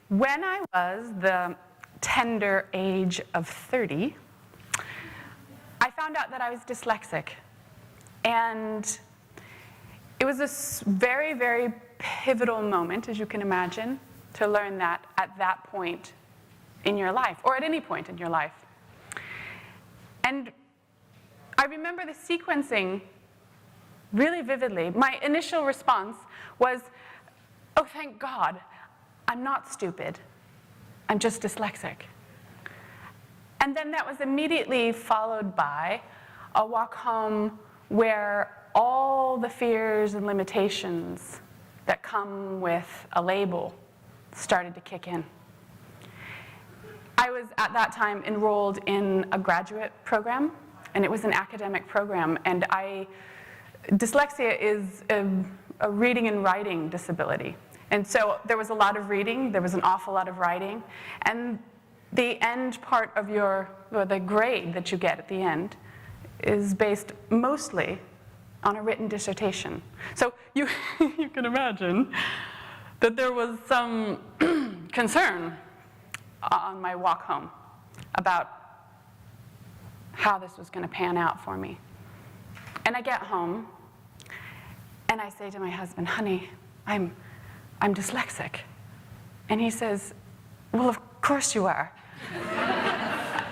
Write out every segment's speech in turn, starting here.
When I was the tender age of 30, I found out that I was dyslexic. And it was this very, very pivotal moment, as you can imagine, to learn that at that point in your life, or at any point in your life. And I remember the sequencing really vividly. My initial response was, oh, thank God, I'm not stupid. I'm just dyslexic. And then that was immediately followed by a walk home where all the fears and limitations that come with a label started to kick in. I was at that time enrolled in a graduate program, and it was an academic program, and dyslexia is a reading and writing disability. And so there was a lot of reading, there was an awful lot of writing, and the end part of the grade that you get at the end is based mostly on a written dissertation. So you can imagine that there was some concern on my walk home about how this was going to pan out for me. And I get home, and I say to my husband, honey, I'm dyslexic. And he says, well, of course you are.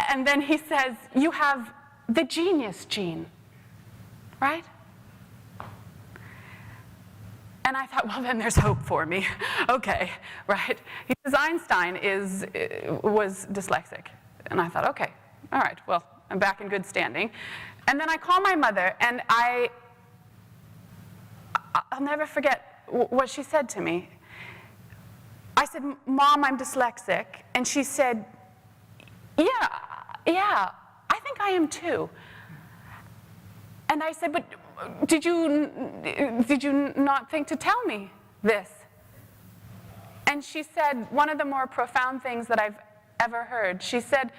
And then he says, you have the genius gene, right? And I thought, well, then there's hope for me. Okay, right? He says Einstein was dyslexic. And I thought, okay, all right, well, I'm back in good standing. And then I call my mother, and I'll never forget what she said to me. I said, Mom, I'm dyslexic. And she said, yeah, I think I am too. And I said, but did you not think to tell me this? And she said one of the more profound things that I've ever heard. She said,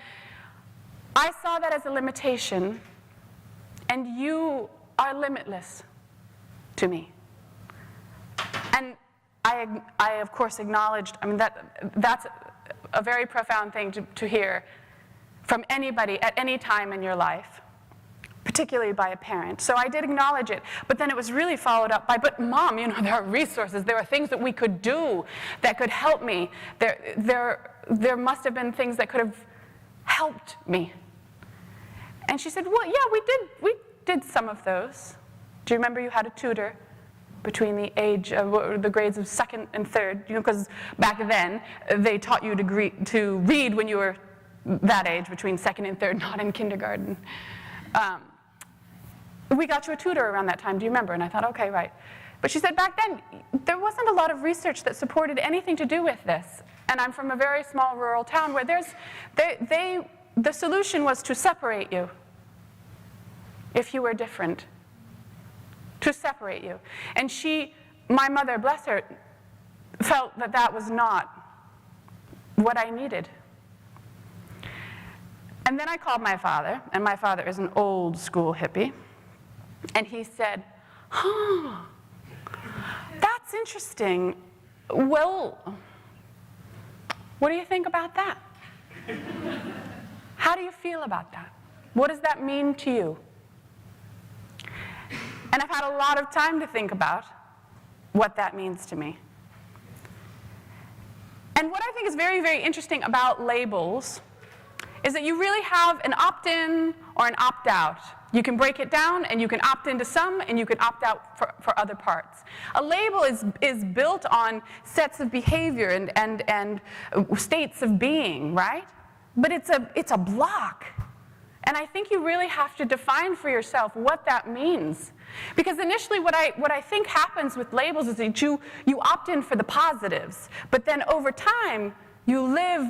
I saw that as a limitation, and you are limitless to me. And I of course acknowledged, that's a very profound thing to hear from anybody at any time in your life, particularly by a parent. So I did acknowledge it, but then it was really followed up by, but Mom, there are resources, there are things that we could do that could help me. There must have been things that could have helped me. And she said, well, yeah, we did some of those. Do you remember you had a tutor between the age of the grades of second and third? Because back then they taught you to read when you were that age, between second and third, not in kindergarten. We got you a tutor around that time, do you remember? And I thought, okay, right. But she said back then, there wasn't a lot of research that supported anything to do with this. And I'm from a very small rural town where the solution was to separate you if you were different. To separate you. And my mother, bless her, felt that that was not what I needed. And then I called my father, and my father is an old school hippie, and he said, that's interesting. Well, what do you think about that? How do you feel about that? What does that mean to you? And I've had a lot of time to think about what that means to me. And what I think is very, very interesting about labels is that you really have an opt-in or an opt-out. You can break it down, and you can opt into some, and you can opt out for other parts. A label is built on sets of behavior and states of being, right? But it's a block. And I think you really have to define for yourself what that means. Because initially what I think happens with labels is that you opt in for the positives, but then over time you live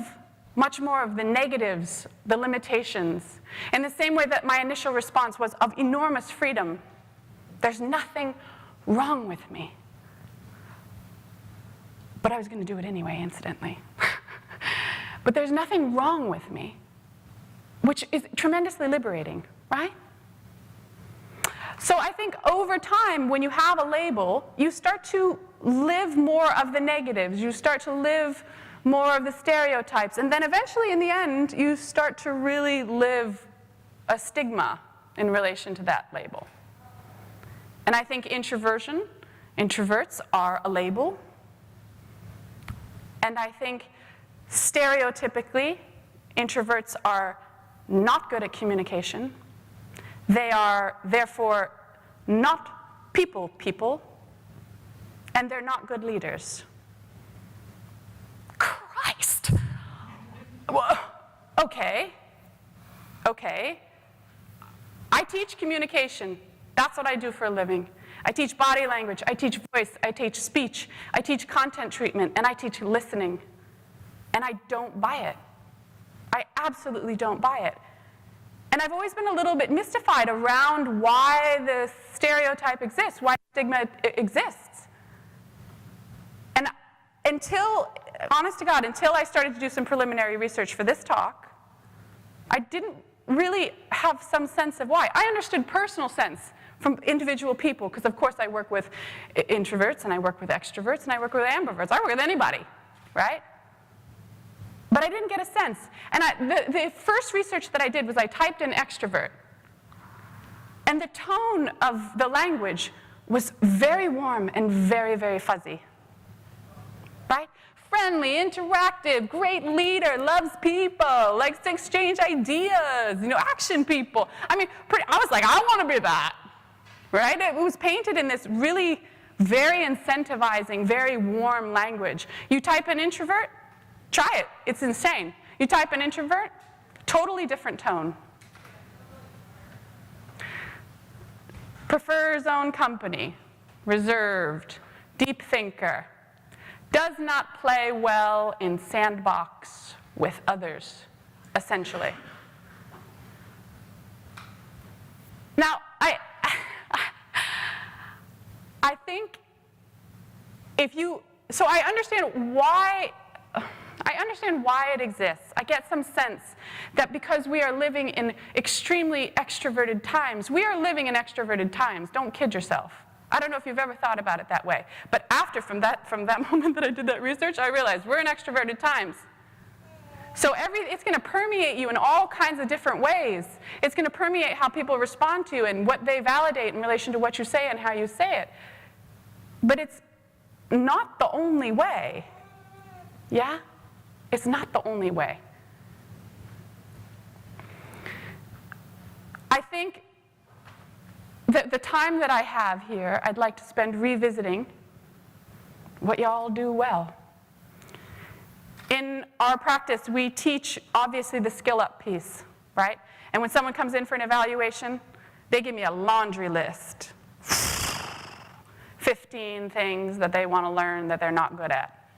much more of the negatives, the limitations, in the same way that my initial response was of enormous freedom. There's nothing wrong with me. But I was going to do it anyway, incidentally. But there's nothing wrong with me, which is tremendously liberating, right? So I think over time, when you have a label, you start to live more of the negatives. You start to live more of the stereotypes. And then eventually, in the end, you start to really live a stigma in relation to that label. And I think introverts are a label. And I think stereotypically, introverts are not good at communication. They are therefore not people, and they're not good leaders. Christ! Well, okay. I teach communication. That's what I do for a living. I teach body language, I teach voice, I teach speech, I teach content treatment, and I teach listening. And I don't buy it. I absolutely don't buy it. And I've always been a little bit mystified around why the stereotype exists, why stigma exists. And honest to God, until I started to do some preliminary research for this talk, I didn't really have some sense of why. I understood personal sense from individual people, because of course I work with introverts, and I work with extroverts, and I work with ambiverts. I work with anybody, right? But I didn't get a sense. And the first research that I did was I typed in extrovert. And the tone of the language was very warm and very, very fuzzy. Right? Friendly, interactive, great leader, loves people, likes to exchange ideas, action people. I mean, I was like, I want to be that. Right? It was painted in this really very incentivizing, very warm language. You type an introvert, try it. It's insane. You type an introvert, totally different tone. Prefers own company, reserved, deep thinker, does not play well in sandbox with others, essentially. Now, I think so I understand why it exists. I get some sense that because we are living in extremely extroverted times, we are living in extroverted times. Don't kid yourself. I don't know if you've ever thought about it that way. But from that moment that I did that research, I realized we're in extroverted times. So it's going to permeate you in all kinds of different ways. It's going to permeate how people respond to you and what they validate in relation to what you say and how you say it. But it's not the only way. Yeah? It's not the only way. I think that the time that I have here, I'd like to spend revisiting what y'all do well. In our practice, we teach, obviously, the skill up piece, right? And when someone comes in for an evaluation, they give me a laundry list. 15 things that they want to learn that they're not good at,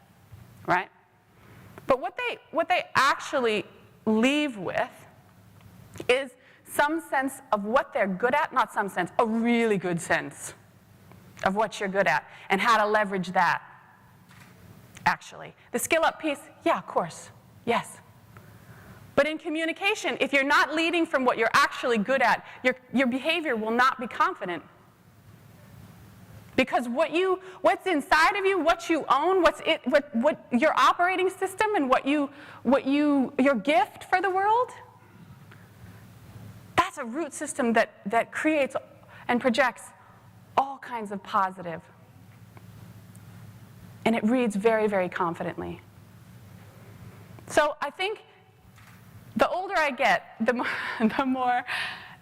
right? But what they actually leave with is some sense of what they're good at, not some sense, a really good sense of what you're good at and how to leverage that, actually. The skill up piece, yeah, of course, yes. But in communication, if you're not leading from what you're actually good at, your behavior will not be confident. Because what's inside of you, what you own, what your operating system and your gift for the world, that's a root system that creates and projects all kinds of positive. And it reads very, very confidently. So I think the older I get, the more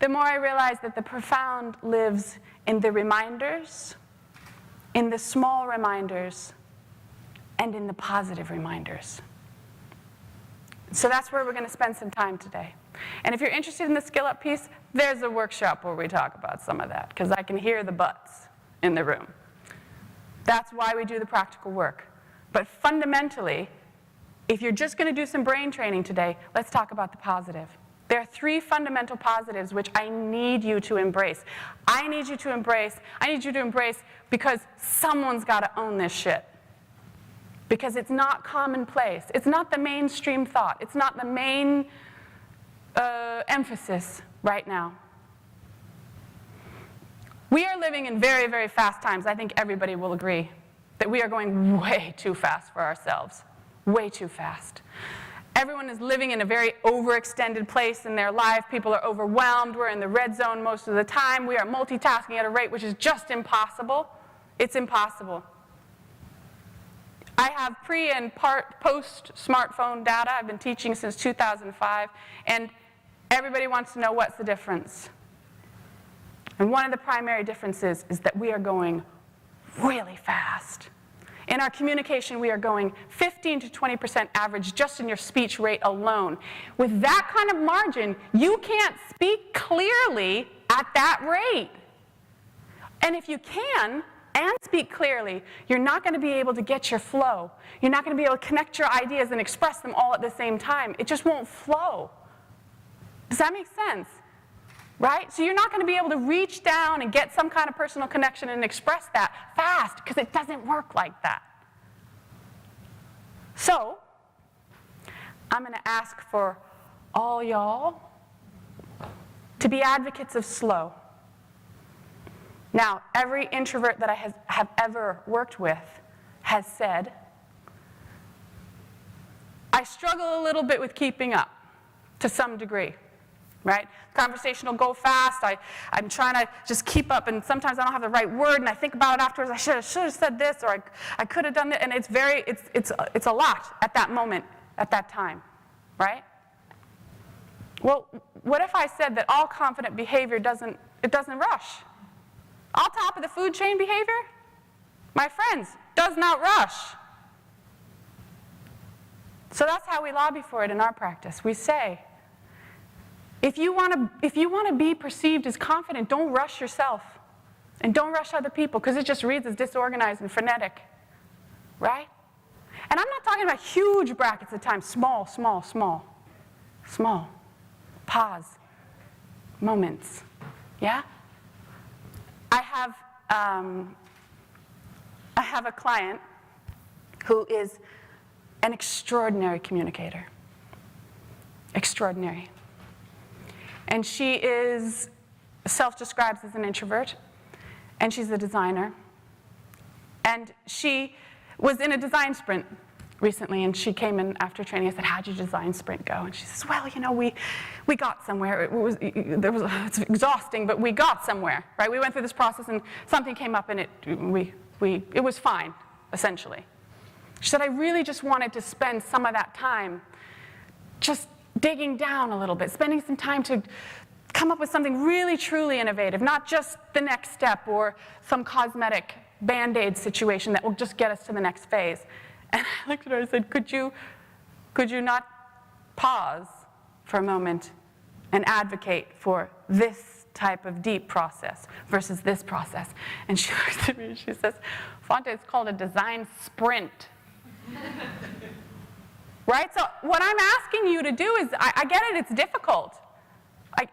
I realize that the profound lives in the reminders, in the small reminders, and in the positive reminders. So that's where we're going to spend some time today. And if you're interested in the skill up piece, there's a workshop where we talk about some of that, because I can hear the butts in the room. That's why we do the practical work. But fundamentally, if you're just going to do some brain training today, let's talk about the positive. There are 3 fundamental positives which I need you to embrace. I need you to embrace because someone's got to own this shit. Because it's not commonplace. It's not the mainstream thought. It's not the main emphasis right now. We are living in very, very fast times. I think everybody will agree that we are going way too fast for ourselves. way too fast. Everyone is living in a very overextended place in their life. People are overwhelmed. We're in the red zone most of the time. We are multitasking at a rate which is just impossible. It's impossible. I have pre- and post-smartphone data. I've been teaching since 2005, and everybody wants to know what's the difference. And one of the primary differences is that we are going really fast. In our communication, we are going 15 to 20% average just in your speech rate alone. With that kind of margin, you can't speak clearly at that rate. And if you can and speak clearly, you're not going to be able to get your flow. You're not going to be able to connect your ideas and express them all at the same time. It just won't flow. Does that make sense? Right? So you're not going to be able to reach down and get some kind of personal connection and express that fast, because it doesn't work like that. So I'm going to ask for all y'all to be advocates of slow. Now, every introvert that I have ever worked with has said, I struggle a little bit with keeping up to some degree. Right? Conversation will go fast. I'm trying to just keep up, and sometimes I don't have the right word, and I think about it afterwards. I should have said this, or I could have done it, and it's a lot at that moment, at that time, right? Well, what if I said that all confident behavior doesn't rush? All top of the food chain behavior, my friends, does not rush. So that's how we lobby for it in our practice. We say, if you want to be perceived as confident, don't rush yourself. And don't rush other people, because it just reads as disorganized and frenetic. Right? And I'm not talking about huge brackets of time. Small, small, small. Small. Pause. Moments. Yeah? I have a client who is an extraordinary communicator. Extraordinary. And she is self-describes as an introvert, and she's a designer. And she was in a design sprint recently, and she came in after training. I said, how'd your design sprint go? And she says, well, you know, we got somewhere. It's exhausting, but we got somewhere, right? We went through this process, and something came up, and it was fine, essentially. She said, I really just wanted to spend some of that time just digging down a little bit, spending some time to come up with something really, truly innovative, not just the next step or some cosmetic Band-Aid situation that will just get us to the next phase. And I looked at her and said, could you not pause for a moment and advocate for this type of deep process versus this process? And she looks at me and she says, Fonte, it's called a design sprint. Right? So what I'm asking you to do is, I get it, it's difficult.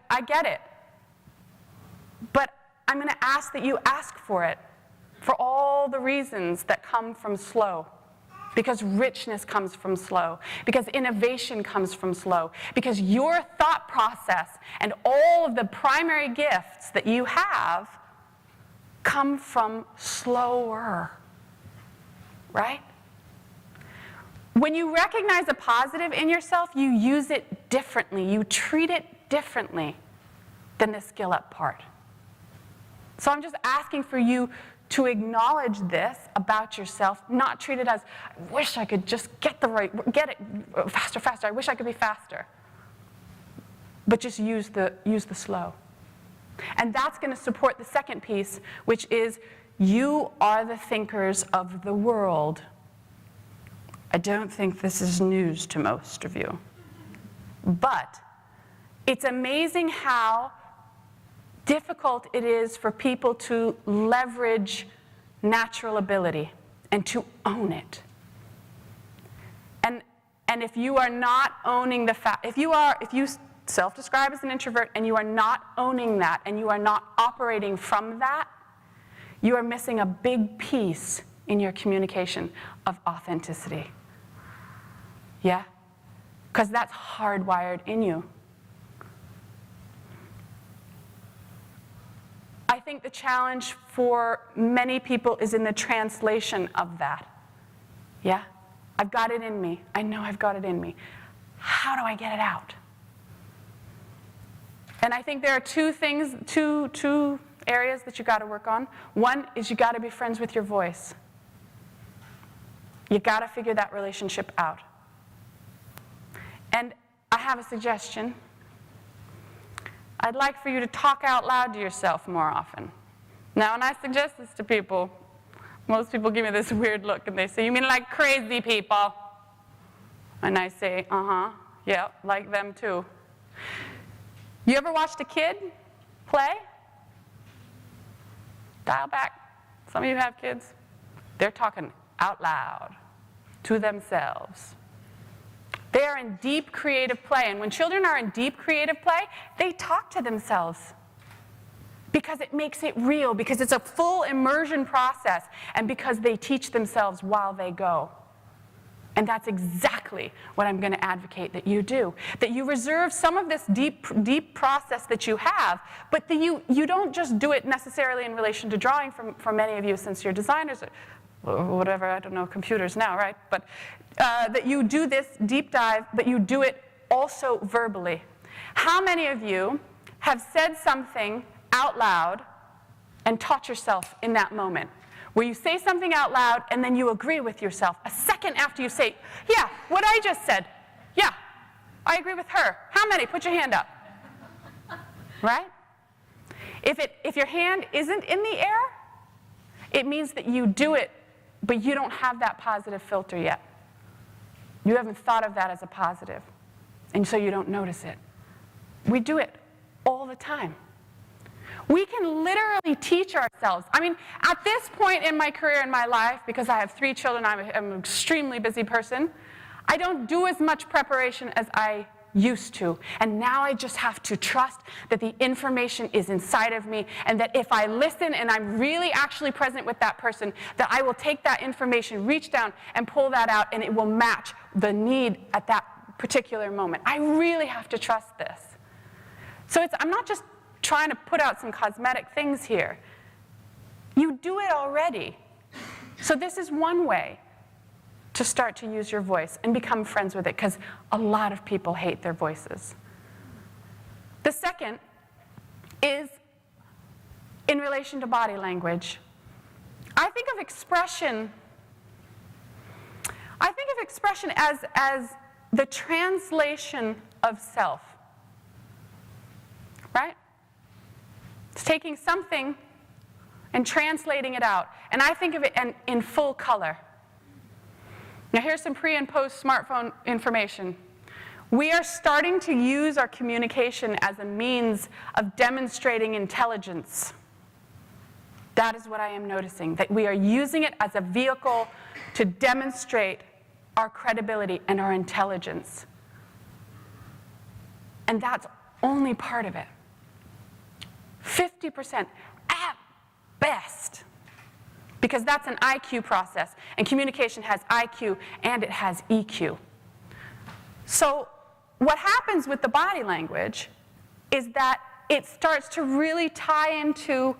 I get it. But I'm going to ask that you ask for it for all the reasons that come from slow. Because richness comes from slow. Because innovation comes from slow. Because your thought process and all of the primary gifts that you have come from slower. Right? When you recognize a positive in yourself, you use it differently. You treat it differently than the skill up part. So I'm just asking for you to acknowledge this about yourself, not treat it as, I wish I could just get it faster, I wish I could be faster. But just use the slow. And that's going to support the second piece, which is you are the thinkers of the world. I don't think this is news to most of you. But it's amazing how difficult it is for people to leverage natural ability and to own it. And if you are not owning the fact, if you self-describe as an introvert and you are not owning that and you are not operating from that, you are missing a big piece in your communication of authenticity. Yeah? Because that's hardwired in you. I think the challenge for many people is in the translation of that. Yeah? I've got it in me. I know I've got it in me. How do I get it out? And I think there are two areas that you got to work on. One is you got to be friends with your voice. You got to figure that relationship out. And I have a suggestion. I'd like for you to talk out loud to yourself more often. Now, when I suggest this to people, most people give me this weird look and they say, "You mean like crazy people?" And I say, yeah, like them too. You ever watched a kid play? Dial back. Some of you have kids. They're talking out loud to themselves. They are in deep creative play. And when children are in deep creative play, they talk to themselves because it makes it real, because it's a full immersion process, and because they teach themselves while they go. And that's exactly what I'm going to advocate that you do. That you reserve some of this deep process that you have, but that you don't just do it necessarily in relation to drawing for many of you, since you're designers or whatever, I don't know, computers now, right? But that you do this deep dive, but you do it also verbally. How many of you have said something out loud and taught yourself in that moment? Where you say something out loud and then you agree with yourself a second after you say, "Yeah, what I just said, yeah, I agree with her." How many? Put your hand up. Right? If your hand isn't in the air, it means that you do it, but you don't have that positive filter yet. You haven't thought of that as a positive, and so you don't notice it. We do it all the time. We can literally teach ourselves. I mean, at this point in my career, in my life, because I have 3 children, I'm an extremely busy person, I don't do as much preparation as I used to. And now I just have to trust that the information is inside of me, and that if I listen and I'm really actually present with that person, that I will take that information, reach down and pull that out, and it will match the need at that particular moment. I really have to trust this. So I'm not just trying to put out some cosmetic things here. You do it already. So this is one way to start to use your voice and become friends with it, because a lot of people hate their voices. The second is in relation to body language. I think of expression as the translation of self. Right? It's taking something and translating it out. And I think of it in full color. Now here's some pre- and post-smartphone information. We are starting to use our communication as a means of demonstrating intelligence. That is what I am noticing, that we are using it as a vehicle to demonstrate our credibility and our intelligence. And that's only part of it. 50% at best, because that's an IQ process, and communication has IQ and it has EQ. So what happens with the body language is that it starts to really tie into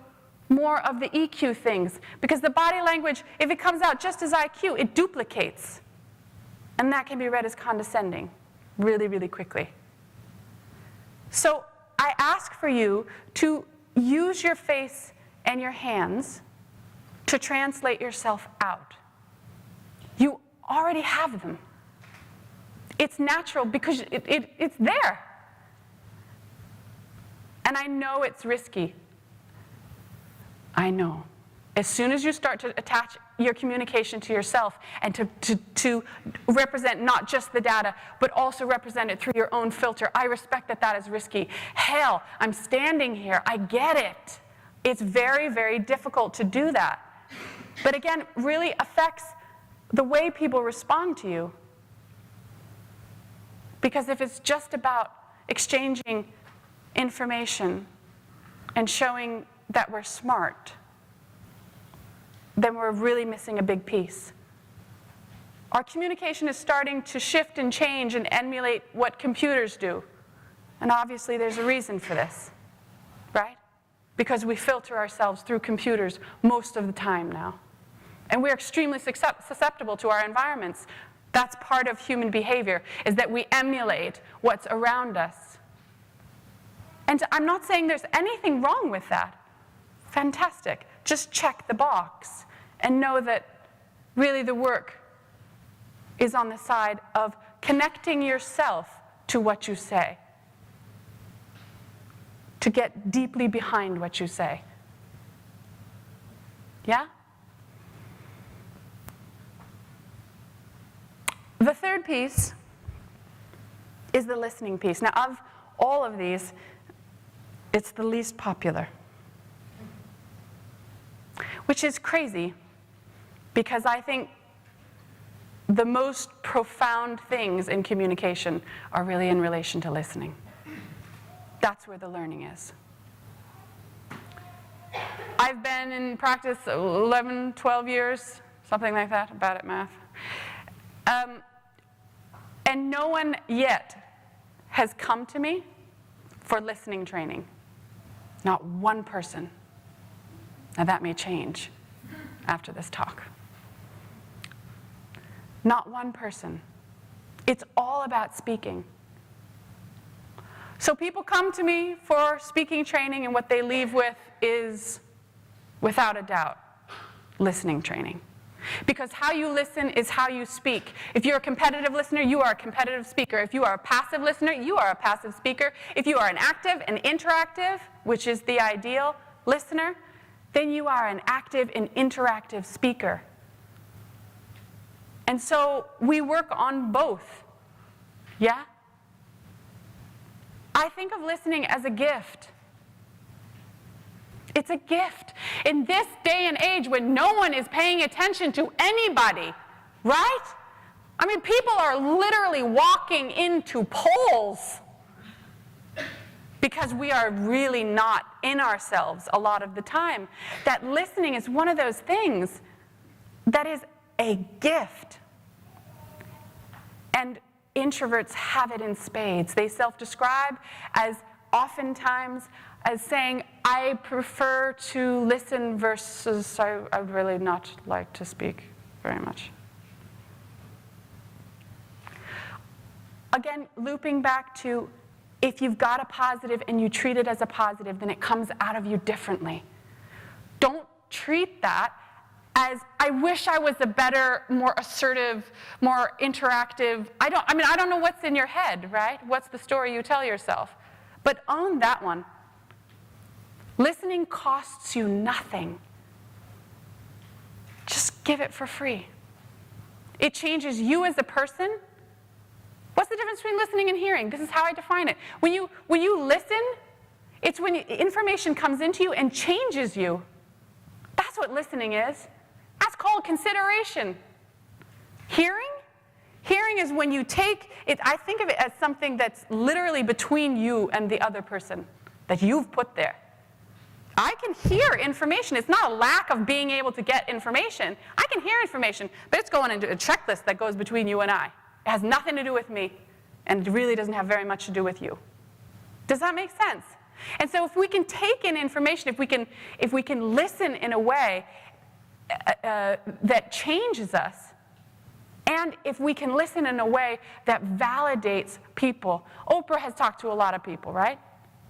more of the EQ things, because the body language, if it comes out just as IQ, it duplicates, and that can be read as condescending really, really quickly. So I ask for you to use your face and your hands to translate yourself out. You already have them. It's natural because it's there. And I know it's risky. I know. As soon as you start to attach your communication to yourself and to represent not just the data, but also represent it through your own filter, I respect that that is risky. Hell, I'm standing here. I get it. It's very, very difficult to do that. But again, it really affects the way people respond to you. Because if it's just about exchanging information and showing that we're smart, then we're really missing a big piece. Our communication is starting to shift and change and emulate what computers do. And obviously there's a reason for this, right? Because we filter ourselves through computers most of the time now. And we're extremely susceptible to our environments. That's part of human behavior, is that we emulate what's around us. And I'm not saying there's anything wrong with that. Fantastic. Just check the box and know that really the work is on the side of connecting yourself to what you say, to get deeply behind what you say. Yeah? The third piece is the listening piece. Now, of all of these, it's the least popular, which is crazy, because I think the most profound things in communication are really in relation to listening. That's where the learning is. I've been in practice 11, 12 years, something like that. I'm bad at math. And no one yet has come to me for listening training. Not one person. Now that may change after this talk. Not one person. It's all about speaking. So people come to me for speaking training, and what they leave with is, without a doubt, listening training. Because how you listen is how you speak. If you're a competitive listener, you are a competitive speaker. If you are a passive listener, you are a passive speaker. If you are an active and interactive, which is the ideal listener, then you are an active and interactive speaker. And so we work on both. Yeah? I think of listening as a gift. It's a gift. In this day and age when no one is paying attention to anybody, right? I mean, people are literally walking into poles because we are really not in ourselves a lot of the time. That listening is one of those things that is a gift. And introverts have it in spades. They self-describe as oftentimes as saying, I prefer to listen versus I would really not like to speak very much. Again, looping back to, if you've got a positive and you treat it as a positive, then it comes out of you differently. Don't treat that as, I wish I was a better, more assertive, more interactive. I don't know what's in your head, right? What's the story you tell yourself? But own that one. Listening costs you nothing. Just give it for free. It changes you as a person. What's the difference between listening and hearing? This is how I define it. When you listen, it's when information comes into you and changes you. That's what listening is. That's called consideration. Hearing? Hearing is when you take it, I think of it as something that's literally between you and the other person that you've put there. I can hear information. It's not a lack of being able to get information. I can hear information, but it's going into a checklist that goes between you and I. It has nothing to do with me, and it really doesn't have very much to do with you. Does that make sense? And so if we can take in information, if we can listen in a way that changes us, and if we can listen in a way that validates people. Oprah has talked to a lot of people, right?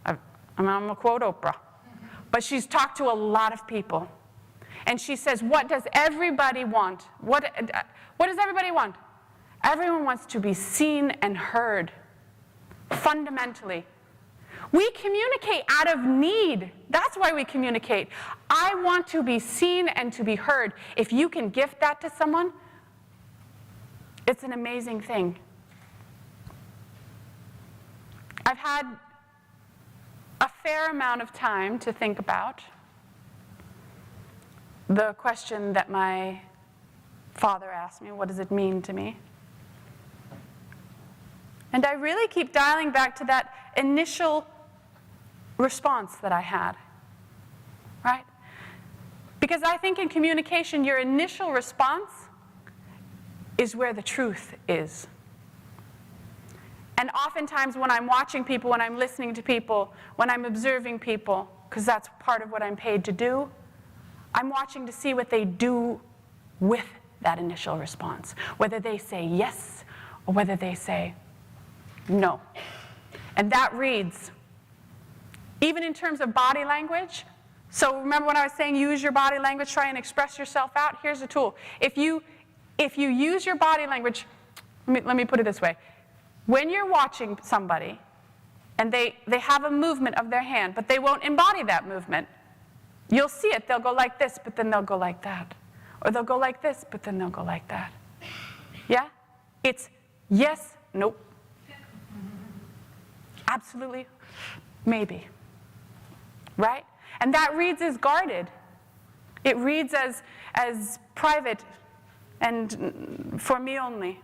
I'm going to quote Oprah. But she's talked to a lot of people. And she says, what does everybody want? What does everybody want? Everyone wants to be seen and heard, fundamentally. We communicate out of need. That's why we communicate. I want to be seen and to be heard. If you can gift that to someone, it's an amazing thing. I've had a fair amount of time to think about the question that my father asked me, what does it mean to me? And I really keep dialing back to that initial response that I had, right? Because I think in communication, your initial response is where the truth is. And oftentimes when I'm watching people, when I'm listening to people, when I'm observing people, because that's part of what I'm paid to do, I'm watching to see what they do with that initial response, whether they say yes or whether they say no. And that reads, even in terms of body language. So remember when I was saying use your body language, try and express yourself out? Here's a tool. If you use your body language, let me put it this way. When you're watching somebody and they have a movement of their hand, but they won't embody that movement, you'll see it. They'll go like this, but then they'll go like that. Or they'll go like this, but then they'll go like that. Yeah? It's yes, nope. Absolutely, maybe. Right? And that reads as guarded. It reads as private and for me only.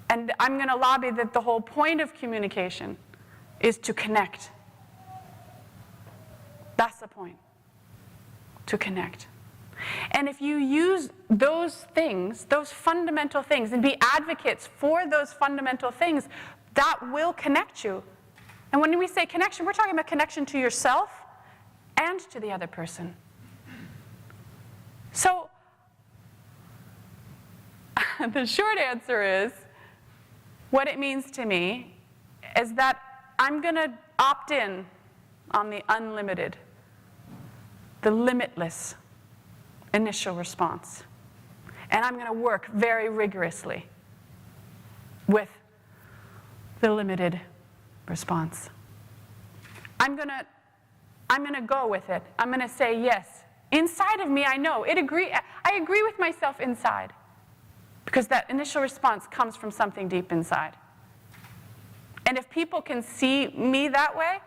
And I'm going to lobby that the whole point of communication is to connect. That's the point. To connect. And if you use those things, those fundamental things, and be advocates for those fundamental things, that will connect you. And when we say connection, we're talking about connection to yourself and to the other person. So, the short answer is, what it means to me is that I'm going to opt in on the unlimited, the limitless initial response. And I'm going to work very rigorously with the limited response. I'm going to go with it. I'm going to say yes. Inside of me, I know. I agree with myself inside. Because that initial response comes from something deep inside. And if people can see me that way,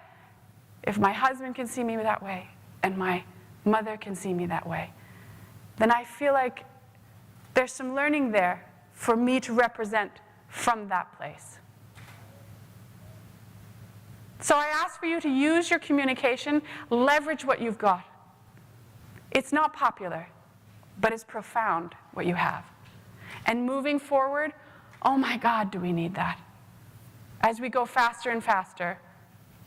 if my husband can see me that way, and my mother can see me that way, then I feel like there's some learning there for me to represent from that place. So I ask for you to use your communication, leverage what you've got. It's not popular, but it's profound what you have. And moving forward, oh my God, do we need that? As we go faster and faster,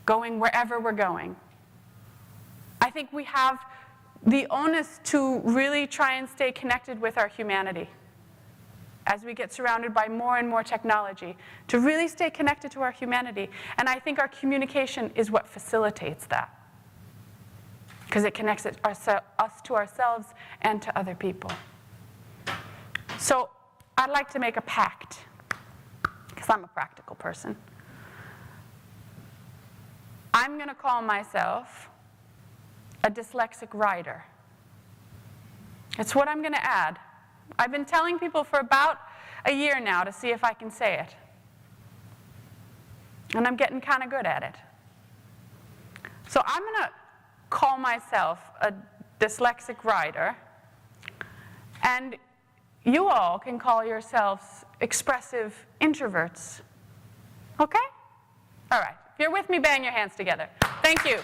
going wherever we're going. I think we have the onus to really try and stay connected with our humanity as we get surrounded by more and more technology, to really stay connected to our humanity. And I think our communication is what facilitates that, because it connects us to ourselves and to other people. So I'd like to make a pact, because I'm a practical person. I'm going to call myself a dyslexic writer. It's what I'm going to add. I've been telling people for about a year now to see if I can say it. And I'm getting kind of good at it. So I'm going to call myself a dyslexic writer, and you all can call yourselves expressive introverts. Okay? All right. If you're with me, bang your hands together. Thank you.